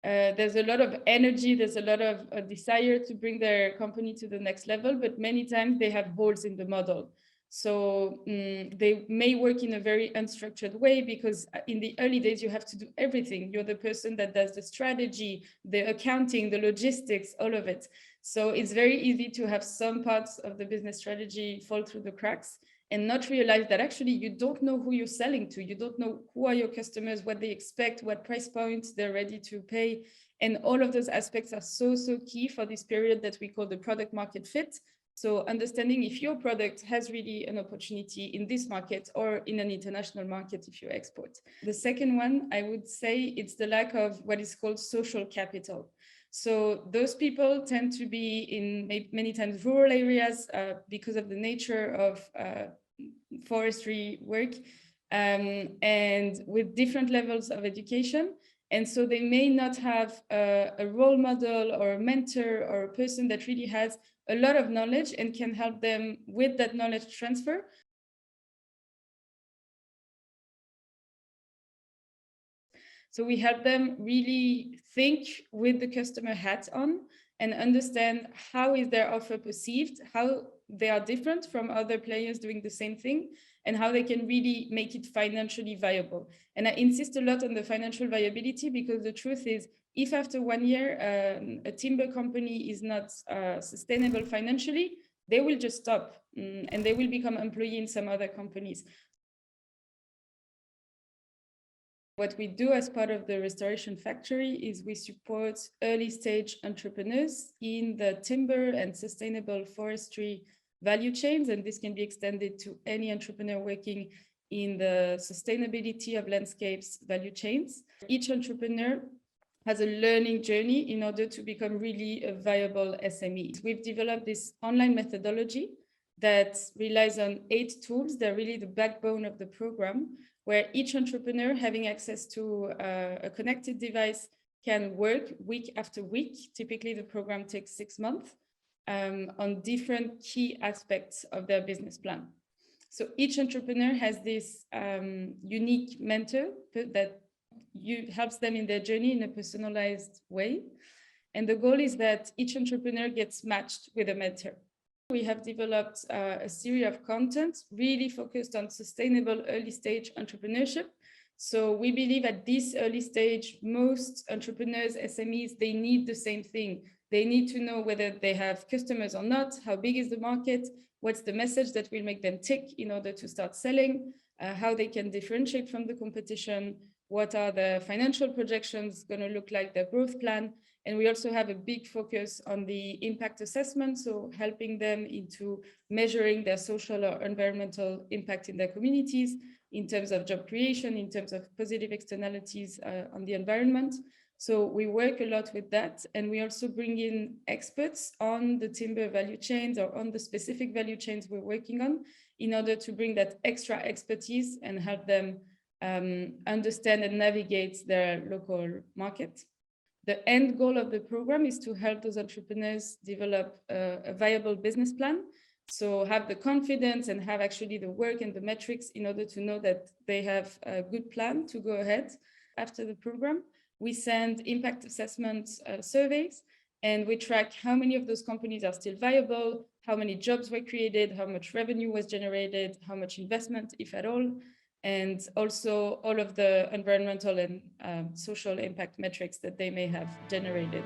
There's a lot of energy, there's a lot of desire to bring their company to the next level, but many times they have holes in the model. So they may work in a very unstructured way because in the early days, you have to do everything. You're the person that does the strategy, the accounting, the logistics, all of it. So it's very easy to have some parts of the business strategy fall through the cracks and not realize that actually you don't know who you're selling to. You don't know who are your customers, what they expect, what price points they're ready to pay. And all of those aspects are so key for this period that we call the product market fit. So understanding if your product has really an opportunity in this market or in an international market if you export. The second one, I would say it's the lack of what is called social capital. So those people tend to be in many times rural areas because of the nature of forestry work and with different levels of education. And so they may not have a role model or a mentor or a person that really has a lot of knowledge and can help them with that knowledge transfer. So we help them really think with the customer hat on and understand how is their offer perceived, how they are different from other players doing the same thing, and how they can really make it financially viable. And I insist a lot on the financial viability because the truth is, if after 1 year a timber company is not sustainable financially, they will just stop and they will become employee in some other companies. What we do as part of the Restoration Factory is we support early stage entrepreneurs in the timber and sustainable forestry value chains. And this can be extended to any entrepreneur working in the sustainability of landscapes value chains. Each entrepreneur has a learning journey in order to become really a viable SME. We've developed this online methodology that relies on 8 tools. They're really the backbone of the program, where each entrepreneur having access to a connected device can work week after week. Typically, the program takes 6 months on different key aspects of their business plan. So each entrepreneur has this unique mentor that helps them in their journey in a personalized way. And the goal is that each entrepreneur gets matched with a mentor. We have developed a series of content really focused on sustainable early stage entrepreneurship. So we believe at this early stage, most entrepreneurs, SMEs, they need the same thing. They need to know whether they have customers or not, how big is the market, what's the message that will make them tick in order to start selling, how they can differentiate from the competition, what are the financial projections going to look like, their growth plan. And we also have a big focus on the impact assessment, so helping them into measuring their social or environmental impact in their communities in terms of job creation, in terms of positive externalities on the environment. So we work a lot with that. And we also bring in experts on the timber value chains or on the specific value chains we're working on in order to bring that extra expertise and help them understand and navigate their local market. The end goal of the program is to help those entrepreneurs develop a viable business plan. So have the confidence and have actually the work and the metrics in order to know that they have a good plan to go ahead. After the program, we send impact assessment surveys, and we track how many of those companies are still viable, how many jobs were created, how much revenue was generated, how much investment, if at all, and also all of the environmental and social impact metrics that they may have generated.